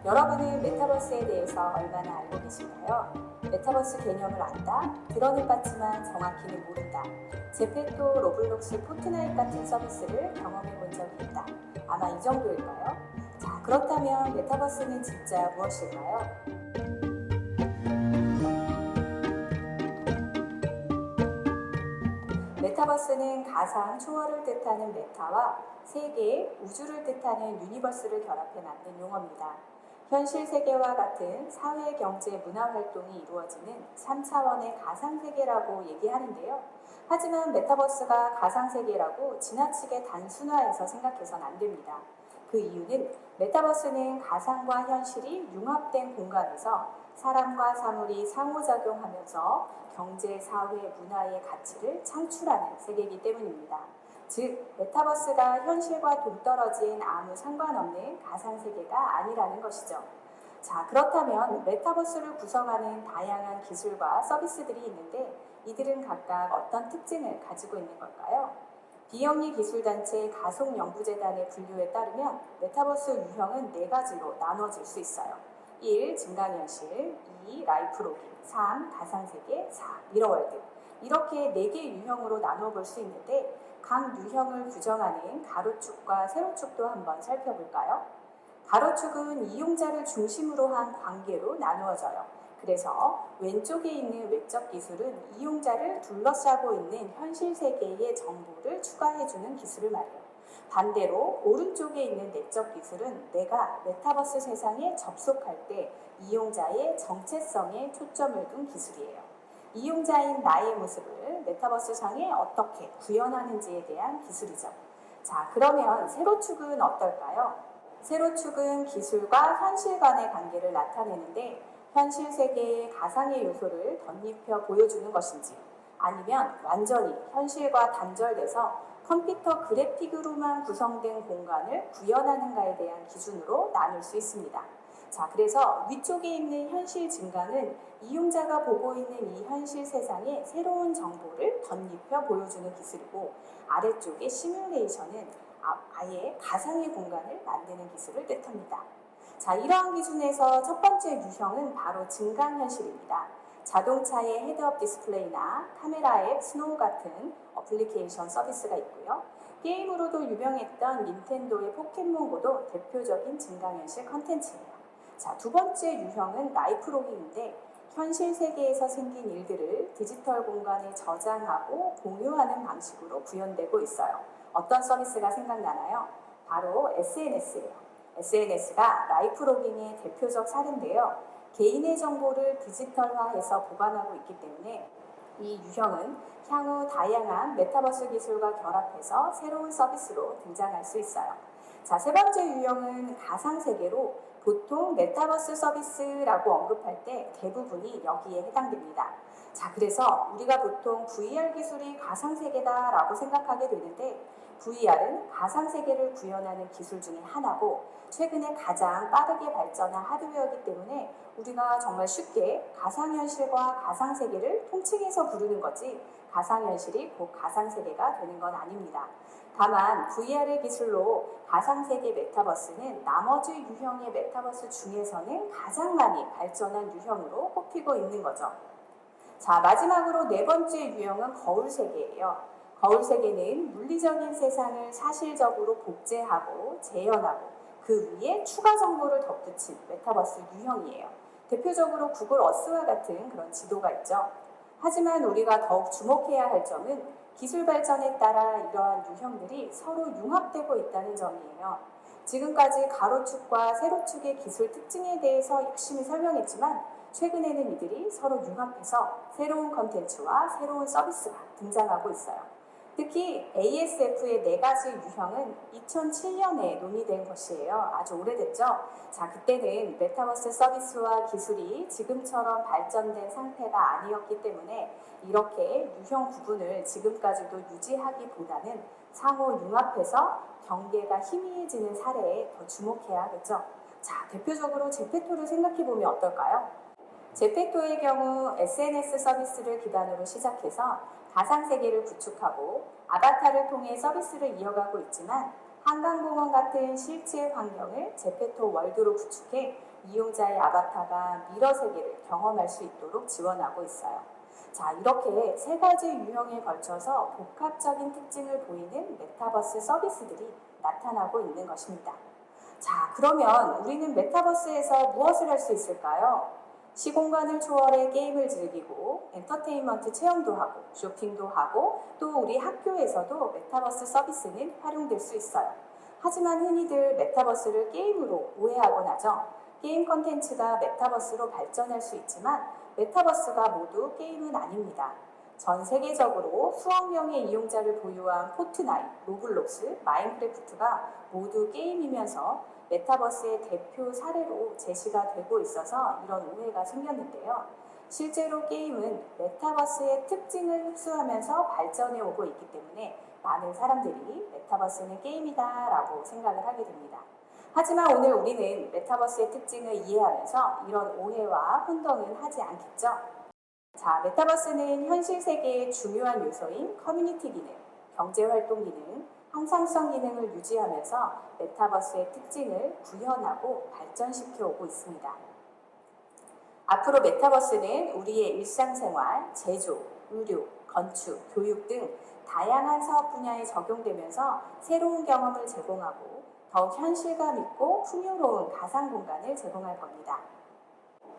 여러분은 메타버스에 대해서 얼마나 알고 계신가요? 메타버스 개념을 안다, 들어는 봤지만 정확히는 모른다. 제페토, 로블록스, 포트나잇 같은 서비스를 경험해 본 적이 있다. 아마 이 정도일까요? 자, 그렇다면 메타버스는 진짜 무엇일까요? 메타버스는 가상 초월을 뜻하는 메타와 세계, 우주를 뜻하는 유니버스를 결합해 만든 용어입니다. 현실 세계와 같은 사회, 경제, 문화 활동이 이루어지는 3차원의 가상세계라고 얘기하는데요. 하지만 메타버스가 가상세계라고 지나치게 단순화해서 생각해서는 안 됩니다. 그 이유는 메타버스는 가상과 현실이 융합된 공간에서 사람과 사물이 상호작용하면서 경제, 사회, 문화의 가치를 창출하는 세계이기 때문입니다. 즉, 메타버스가 현실과 동떨어진 아무 상관없는 가상세계가 아니라는 것이죠. 자, 그렇다면 메타버스를 구성하는 다양한 기술과 서비스들이 있는데 이들은 각각 어떤 특징을 가지고 있는 걸까요? 비영리 기술단체 가속연구재단의 분류에 따르면 메타버스 유형은 4가지로 나눠질 수 있어요. 1. 증강현실, 2. 라이프로깅, 3. 가상세계, 4. 미러월드. 이렇게 4개 유형으로 나눠볼 수 있는데 각 유형을 규정하는 가로축과 세로축도 한번 살펴볼까요? 가로축은 이용자를 중심으로 한 관계로 나누어져요. 그래서 왼쪽에 있는 외적 기술은 이용자를 둘러싸고 있는 현실 세계의 정보를 추가해주는 기술을 말해요. 반대로 오른쪽에 있는 내적 기술은 내가 메타버스 세상에 접속할 때 이용자의 정체성에 초점을 둔 기술이에요. 이용자인 나의 모습을 메타버스 상에 어떻게 구현하는지에 대한 기술이죠. 자, 그러면 세로축은 어떨까요? 세로축은 기술과 현실 간의 관계를 나타내는데 현실 세계의 가상의 요소를 덧입혀 보여주는 것인지 아니면 완전히 현실과 단절돼서 컴퓨터 그래픽으로만 구성된 공간을 구현하는가에 대한 기준으로 나눌 수 있습니다. 자, 그래서 위쪽에 있는 현실 증강은 이용자가 보고 있는 이 현실 세상에 새로운 정보를 덧입혀 보여주는 기술이고 아래쪽의 시뮬레이션은 아예 가상의 공간을 만드는 기술을 뜻합니다. 자, 이러한 기준에서 첫 번째 유형은 바로 증강현실입니다. 자동차의 헤드업 디스플레이나 카메라 앱 스노우 같은 어플리케이션 서비스가 있고요. 게임으로도 유명했던 닌텐도의 포켓몬고도 대표적인 증강현실 컨텐츠예요. 자, 두 번째 유형은 라이프로깅인데 현실 세계에서 생긴 일들을 디지털 공간에 저장하고 공유하는 방식으로 구현되고 있어요. 어떤 서비스가 생각나나요? 바로 SNS예요. SNS가 라이프로깅의 대표적 사례인데요. 개인의 정보를 디지털화해서 보관하고 있기 때문에 이 유형은 향후 다양한 메타버스 기술과 결합해서 새로운 서비스로 등장할 수 있어요. 자, 세 번째 유형은 가상세계로 보통 메타버스 서비스라고 언급할 때 대부분이 여기에 해당됩니다. 자, 그래서 우리가 보통 VR 기술이 가상세계다라고 생각하게 되는데 VR은 가상세계를 구현하는 기술 중에 하나고 최근에 가장 빠르게 발전한 하드웨어이기 때문에 우리가 정말 쉽게 가상현실과 가상세계를 통칭해서 부르는 거지 가상현실이 곧 가상세계가 되는 건 아닙니다. 다만 VR의 기술로 가상세계 메타버스는 나머지 유형의 메타버스 중에서는 가장 많이 발전한 유형으로 꼽히고 있는 거죠. 자, 마지막으로 네 번째 유형은 거울세계예요. 거울세계는 물리적인 세상을 사실적으로 복제하고 재현하고 그 위에 추가 정보를 덧붙인 메타버스 유형이에요. 대표적으로 구글 어스와 같은 그런 지도가 있죠. 하지만 우리가 더욱 주목해야 할 점은 기술 발전에 따라 이러한 유형들이 서로 융합되고 있다는 점이에요. 지금까지 가로축과 세로축의 기술 특징에 대해서 열심히 설명했지만 최근에는 이들이 서로 융합해서 새로운 컨텐츠와 새로운 서비스가 등장하고 있어요. 특히 ASF의 4가지 유형은 2007년에 논의된 것이에요. 아주 오래됐죠? 자, 그때는 메타버스 서비스와 기술이 지금처럼 발전된 상태가 아니었기 때문에 이렇게 유형 구분을 지금까지도 유지하기보다는 상호 융합해서 경계가 희미해지는 사례에 더 주목해야 하겠죠. 자, 대표적으로 제페토를 생각해보면 어떨까요? 제페토의 경우 SNS 서비스를 기반으로 시작해서 가상세계를 구축하고 아바타를 통해 서비스를 이어가고 있지만 한강공원 같은 실제 환경을 제페토 월드로 구축해 이용자의 아바타가 미러 세계를 경험할 수 있도록 지원하고 있어요. 자, 이렇게 세 가지 유형에 걸쳐서 복합적인 특징을 보이는 메타버스 서비스들이 나타나고 있는 것입니다. 자, 그러면 우리는 메타버스에서 무엇을 할 수 있을까요? 시공간을 초월해 게임을 즐기고 엔터테인먼트 체험도 하고 쇼핑도 하고 또 우리 학교에서도 메타버스 서비스는 활용될 수 있어요. 하지만 흔히들 메타버스를 게임으로 오해하곤 하죠. 게임 컨텐츠가 메타버스로 발전할 수 있지만 메타버스가 모두 게임은 아닙니다. 전 세계적으로 수억 명의 이용자를 보유한 포트나잇, 로블록스, 마인크래프트가 모두 게임이면서 메타버스의 대표 사례로 제시가 되고 있어서 이런 오해가 생겼는데요. 실제로 게임은 메타버스의 특징을 흡수하면서 발전해 오고 있기 때문에 많은 사람들이 메타버스는 게임이다 라고 생각을 하게 됩니다. 하지만 오늘 우리는 메타버스의 특징을 이해하면서 이런 오해와 혼동은 하지 않겠죠? 자, 메타버스는 현실 세계의 중요한 요소인 커뮤니티 기능, 경제활동 기능, 항상성 기능을 유지하면서 메타버스의 특징을 구현하고 발전시켜 오고 있습니다. 앞으로 메타버스는 우리의 일상생활, 제조, 의료, 건축, 교육 등 다양한 사업 분야에 적용되면서 새로운 경험을 제공하고 더욱 현실감 있고 풍요로운 가상 공간을 제공할 겁니다.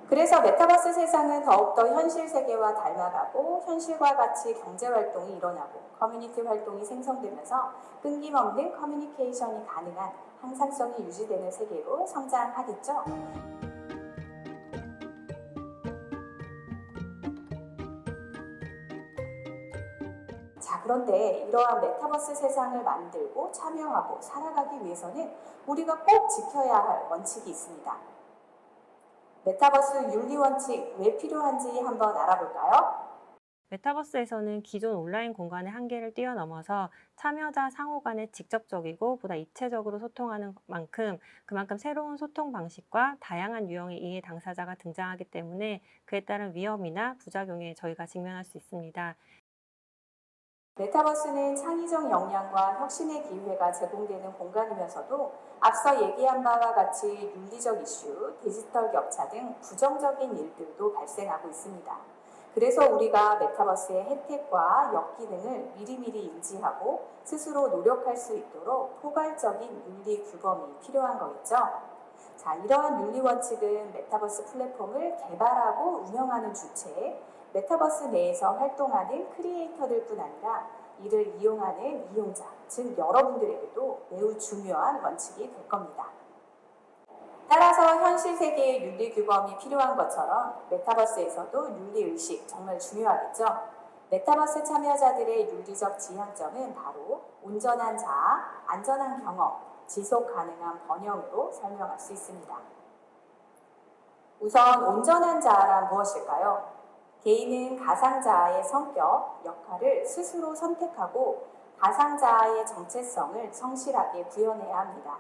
그래서 메타버스 세상은 더욱더 현실 세계와 닮아가고 현실과 같이 경제활동이 일어나고 커뮤니티 활동이 생성되면서 끊김없는 커뮤니케이션이 가능한 항상성이 유지되는 세계로 성장하겠죠. 자, 그런데 이러한 메타버스 세상을 만들고 참여하고 살아가기 위해서는 우리가 꼭 지켜야 할 원칙이 있습니다. 메타버스 윤리 원칙 왜 필요한지 한번 알아볼까요? 메타버스에서는 기존 온라인 공간의 한계를 뛰어넘어서 참여자 상호 간에 직접적이고 보다 입체적으로 소통하는 그만큼 새로운 소통 방식과 다양한 유형의 이해 당사자가 등장하기 때문에 그에 따른 위험이나 부작용에 저희가 직면할 수 있습니다. 메타버스는 창의적 역량과 혁신의 기회가 제공되는 공간이면서도 앞서 얘기한 바와 같이 윤리적 이슈, 디지털 격차 등 부정적인 일들도 발생하고 있습니다. 그래서 우리가 메타버스의 혜택과 역기능을 미리미리 인지하고 스스로 노력할 수 있도록 포괄적인 윤리 규범이 필요한 거겠죠. 자, 이러한 윤리 원칙은 메타버스 플랫폼을 개발하고 운영하는 주체, 메타버스 내에서 활동하는 크리에이터들 뿐 아니라 이를 이용하는 이용자, 즉 여러분들에게도 매우 중요한 원칙이 될 겁니다. 따라서 현실 세계의 윤리 규범이 필요한 것처럼 메타버스에서도 윤리의식 정말 중요하겠죠. 메타버스 참여자들의 윤리적 지향점은 바로 온전한 자아, 안전한 경험, 지속 가능한 번영으로 설명할 수 있습니다. 우선 온전한 자아란 무엇일까요? 개인은 가상자아의 성격, 역할을 스스로 선택하고 가상자아의 정체성을 성실하게 구현해야 합니다.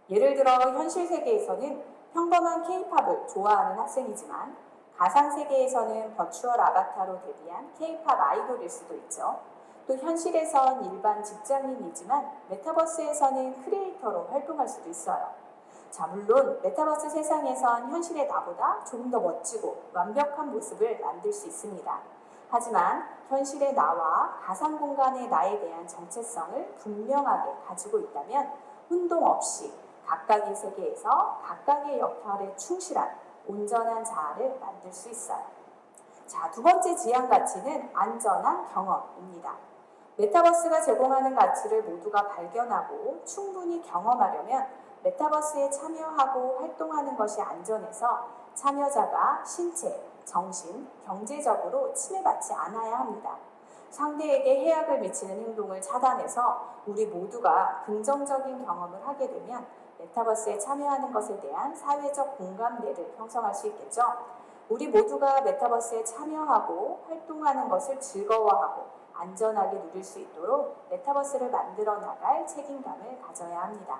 예를 들어 현실 세계에서는 평범한 K-팝을 좋아하는 학생이지만 가상세계에서는 버추얼 아바타로 데뷔한 K-팝 아이돌일 수도 있죠. 또 현실에선 일반 직장인이지만 메타버스에서는 크리에이터로 활동할 수도 있어요. 자, 물론 메타버스 세상에선 현실의 나보다 조금 더 멋지고 완벽한 모습을 만들 수 있습니다. 하지만 현실의 나와 가상 공간의 나에 대한 정체성을 분명하게 가지고 있다면 혼동 없이 각각의 세계에서 각각의 역할에 충실한 온전한 자아를 만들 수 있어요. 자, 두 번째 지향 가치는 안전한 경험입니다. 메타버스가 제공하는 가치를 모두가 발견하고 충분히 경험하려면 메타버스에 참여하고 활동하는 것이 안전해서 참여자가 신체, 정신, 경제적으로 침해받지 않아야 합니다. 상대에게 해악을 미치는 행동을 차단해서 우리 모두가 긍정적인 경험을 하게 되면 메타버스에 참여하는 것에 대한 사회적 공감대를 형성할 수 있겠죠. 우리 모두가 메타버스에 참여하고 활동하는 것을 즐거워하고 안전하게 누릴 수 있도록 메타버스를 만들어 나갈 책임감을 가져야 합니다.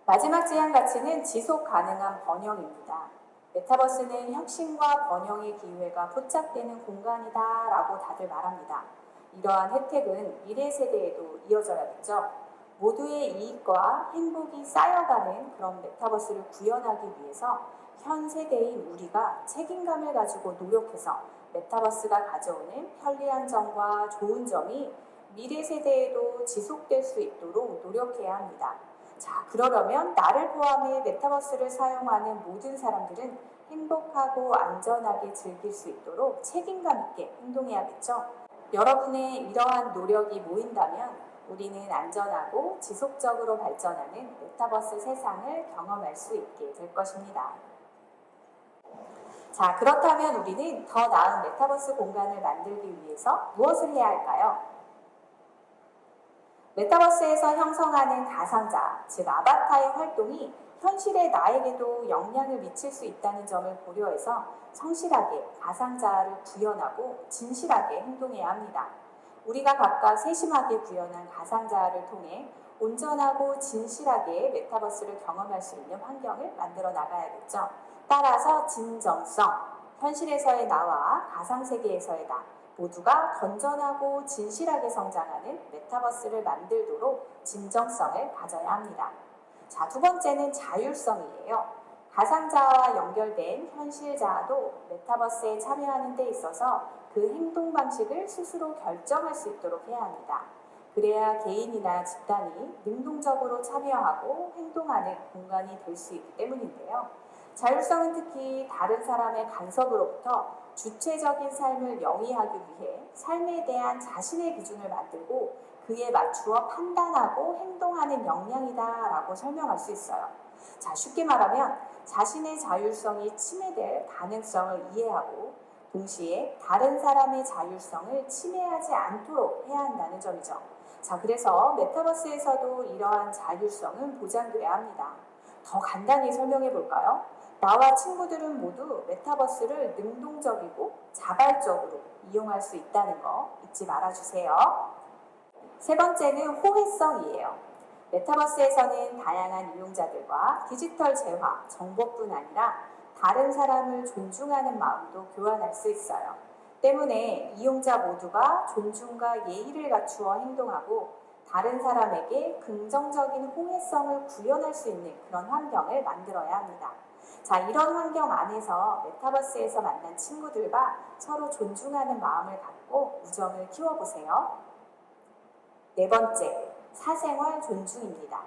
마지막 지향 가치는 지속 가능한 번영입니다. 메타버스는 혁신과 번영의 기회가 포착되는 공간이다 라고 다들 말합니다. 이러한 혜택은 미래 세대에도 이어져야겠죠. 모두의 이익과 행복이 쌓여가는 그런 메타버스를 구현하기 위해서 현 세대인 우리가 책임감을 가지고 노력해서 메타버스가 가져오는 편리한 점과 좋은 점이 미래 세대에도 지속될 수 있도록 노력해야 합니다. 자, 그러려면 나를 포함해 메타버스를 사용하는 모든 사람들은 행복하고 안전하게 즐길 수 있도록 책임감 있게 행동해야겠죠. 여러분의 이러한 노력이 모인다면 우리는 안전하고 지속적으로 발전하는 메타버스 세상을 경험할 수 있게 될 것입니다. 자, 그렇다면 우리는 더 나은 메타버스 공간을 만들기 위해서 무엇을 해야 할까요? 메타버스에서 형성하는 가상자, 즉 아바타의 활동이 현실의 나에게도 영향을 미칠 수 있다는 점을 고려해서 성실하게 가상자를 구현하고 진실하게 행동해야 합니다. 우리가 각각 세심하게 구현한 가상자를 통해 온전하고 진실하게 메타버스를 경험할 수 있는 환경을 만들어 나가야겠죠. 따라서 진정성, 현실에서의 나와 가상세계에서의 나, 모두가 건전하고 진실하게 성장하는 메타버스를 만들도록 진정성을 가져야 합니다. 자, 두 번째는 자율성이에요. 가상자와 연결된 현실자도 메타버스에 참여하는 데 있어서 그 행동 방식을 스스로 결정할 수 있도록 해야 합니다. 그래야 개인이나 집단이 능동적으로 참여하고 행동하는 공간이 될 수 있기 때문인데요. 자율성은 특히 다른 사람의 간섭으로부터 주체적인 삶을 영위하기 위해 삶에 대한 자신의 기준을 만들고 그에 맞추어 판단하고 행동하는 역량이다 라고 설명할 수 있어요. 자, 쉽게 말하면 자신의 자율성이 침해될 가능성을 이해하고 동시에 다른 사람의 자율성을 침해하지 않도록 해야 한다는 점이죠. 자, 그래서 메타버스에서도 이러한 자율성은 보장돼야 합니다. 더 간단히 설명해 볼까요? 나와 친구들은 모두 메타버스를 능동적이고 자발적으로 이용할 수 있다는 거 잊지 말아주세요. 세 번째는 호혜성이에요. 메타버스에서는 다양한 이용자들과 디지털 재화, 정보뿐 아니라 다른 사람을 존중하는 마음도 교환할 수 있어요. 때문에 이용자 모두가 존중과 예의를 갖추어 행동하고 다른 사람에게 긍정적인 호혜성을 구현할 수 있는 그런 환경을 만들어야 합니다. 자, 이런 환경 안에서 메타버스에서 만난 친구들과 서로 존중하는 마음을 갖고 우정을 키워보세요. 네 번째, 사생활 존중입니다.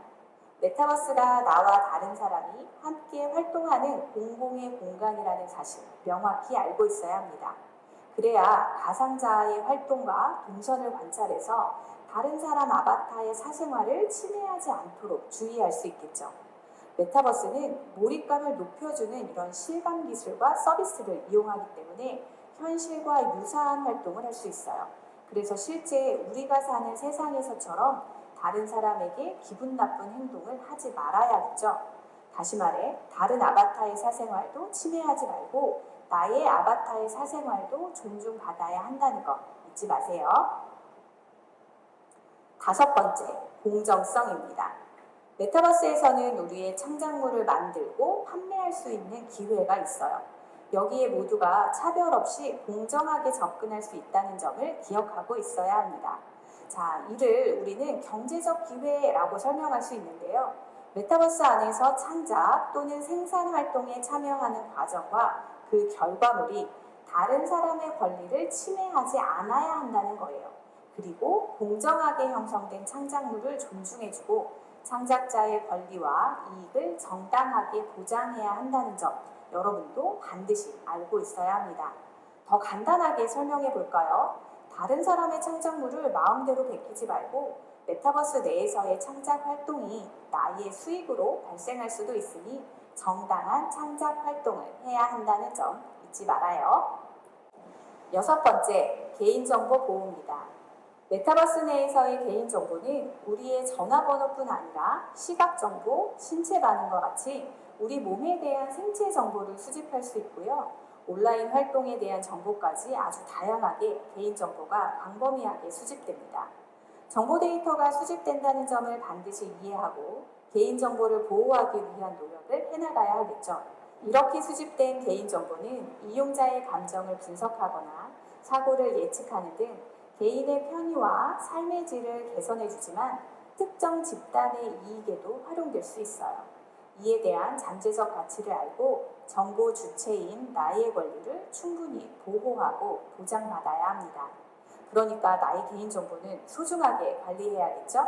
메타버스가 나와 다른 사람이 함께 활동하는 공공의 공간이라는 사실 명확히 알고 있어야 합니다. 그래야 가상자의 활동과 동선을 관찰해서 다른 사람 아바타의 사생활을 침해하지 않도록 주의할 수 있겠죠. 메타버스는 몰입감을 높여주는 이런 실감 기술과 서비스를 이용하기 때문에 현실과 유사한 활동을 할 수 있어요. 그래서 실제 우리가 사는 세상에서처럼 다른 사람에게 기분 나쁜 행동을 하지 말아야겠죠. 다시 말해, 다른 아바타의 사생활도 침해하지 말고 나의 아바타의 사생활도 존중받아야 한다는 거 잊지 마세요. 다섯 번째, 공정성입니다. 메타버스에서는 우리의 창작물을 만들고 판매할 수 있는 기회가 있어요. 여기에 모두가 차별 없이 공정하게 접근할 수 있다는 점을 기억하고 있어야 합니다. 자, 이를 우리는 경제적 기회라고 설명할 수 있는데요. 메타버스 안에서 창작 또는 생산 활동에 참여하는 과정과 그 결과물이 다른 사람의 권리를 침해하지 않아야 한다는 거예요. 그리고 공정하게 형성된 창작물을 존중해주고 창작자의 권리와 이익을 정당하게 보장해야 한다는 점 여러분도 반드시 알고 있어야 합니다. 더 간단하게 설명해 볼까요? 다른 사람의 창작물을 마음대로 베끼지 말고 메타버스 내에서의 창작 활동이 나의 수익으로 발생할 수도 있으니 정당한 창작 활동을 해야 한다는 점 잊지 말아요. 여섯 번째, 개인정보 보호입니다. 메타버스 내에서의 개인정보는 우리의 전화번호뿐 아니라 시각정보, 신체 반응과 같이 우리 몸에 대한 생체 정보를 수집할 수 있고요. 온라인 활동에 대한 정보까지 아주 다양하게 개인정보가 광범위하게 수집됩니다. 정보 데이터가 수집된다는 점을 반드시 이해하고 개인정보를 보호하기 위한 노력을 해나가야 하겠죠. 이렇게 수집된 개인정보는 이용자의 감정을 분석하거나 사고를 예측하는 등 개인의 편의와 삶의 질을 개선해주지만 특정 집단의 이익에도 활용될 수 있어요. 이에 대한 잠재적 가치를 알고 정보 주체인 나의 권리를 충분히 보호하고 보장받아야 합니다. 그러니까 나의 개인정보는 소중하게 관리해야겠죠?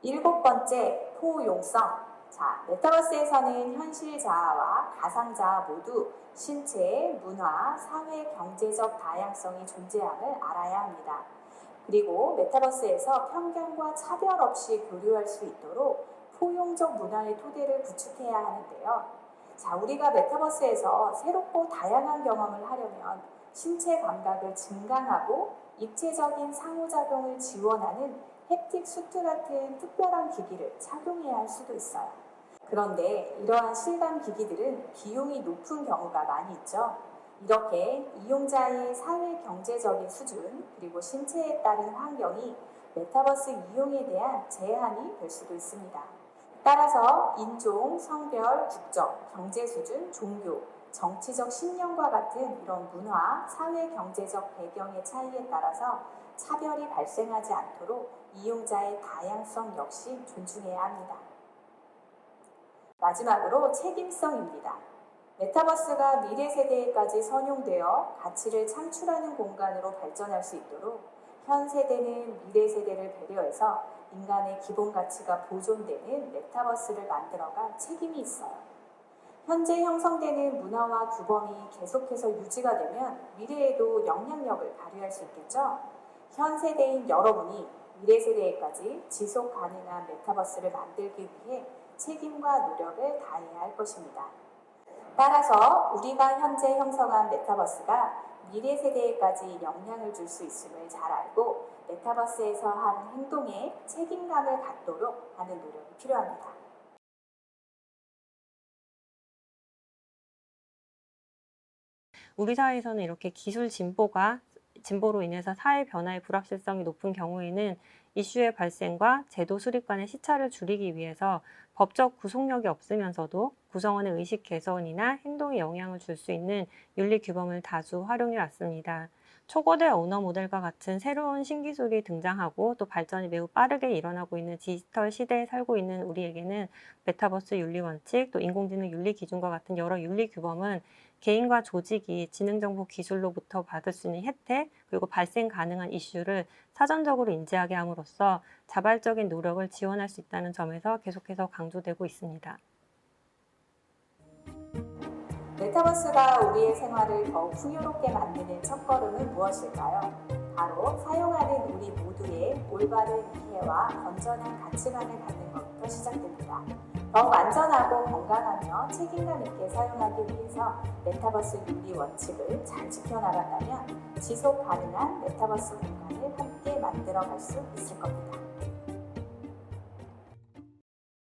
7번째, 포용성. 자, 메타버스에서는 현실 자아와 가상 자아 모두 신체, 문화, 사회, 경제적 다양성이 존재함을 알아야 합니다. 그리고 메타버스에서 편견과 차별 없이 교류할 수 있도록 포용적 문화의 토대를 구축해야 하는데요. 자, 우리가 메타버스에서 새롭고 다양한 경험을 하려면 신체 감각을 증강하고 입체적인 상호작용을 지원하는 햅틱 수트 같은 특별한 기기를 착용해야 할 수도 있어요. 그런데 이러한 실감 기기들은 비용이 높은 경우가 많이 있죠. 이렇게 이용자의 사회 경제적인 수준 그리고 신체에 따른 환경이 메타버스 이용에 대한 제한이 될 수도 있습니다. 따라서 인종, 성별, 국적, 경제 수준, 종교, 정치적 신념과 같은 이런 문화, 사회 경제적 배경의 차이에 따라서 차별이 발생하지 않도록 이용자의 다양성 역시 존중해야 합니다. 마지막으로 책임성입니다. 메타버스가 미래 세대에까지 선용되어 가치를 창출하는 공간으로 발전할 수 있도록 현 세대는 미래 세대를 배려해서 인간의 기본 가치가 보존되는 메타버스를 만들어갈 책임이 있어요. 현재 형성되는 문화와 규범이 계속해서 유지가 되면 미래에도 영향력을 발휘할 수 있겠죠? 현 세대인 여러분이 미래 세대에까지 지속 가능한 메타버스를 만들기 위해 책임과 노력을 다해야 할 것입니다. 따라서 우리가 현재 형성한 메타버스가 미래 세대에까지 영향을 줄 수 있음을 잘 알고 메타버스에서 하는 행동에 책임감을 갖도록 하는 노력이 필요합니다. 우리 사회에서는 이렇게 기술 진보로 인해서 사회 변화의 불확실성이 높은 경우에는 이슈의 발생과 제도 수립 간의 시차를 줄이기 위해서 법적 구속력이 없으면서도 구성원의 의식 개선이나 행동에 영향을 줄 수 있는 윤리 규범을 다수 활용해 왔습니다. 초거대 언어 모델과 같은 새로운 신기술이 등장하고 또 발전이 매우 빠르게 일어나고 있는 디지털 시대에 살고 있는 우리에게는 메타버스 윤리 원칙, 또 인공지능 윤리 기준과 같은 여러 윤리 규범은 개인과 조직이 지능정보 기술로부터 받을 수 있는 혜택, 그리고 발생 가능한 이슈를 사전적으로 인지하게 함으로써 자발적인 노력을 지원할 수 있다는 점에서 계속해서 강조되고 있습니다. 메타버스가 우리의 생활을 더욱 풍요롭게 만드는 첫걸음은 무엇일까요? 바로 사용하는 우리 모두의 올바른 이해와 건전한 가치관을 갖는 것부터 시작됩니다. 더욱 안전하고 건강하며 책임감 있게 사용하기 위해서 메타버스 윤리 원칙을 잘 지켜나간다면 지속 가능한 메타버스 공간을 함께 만들어갈 수 있을 겁니다.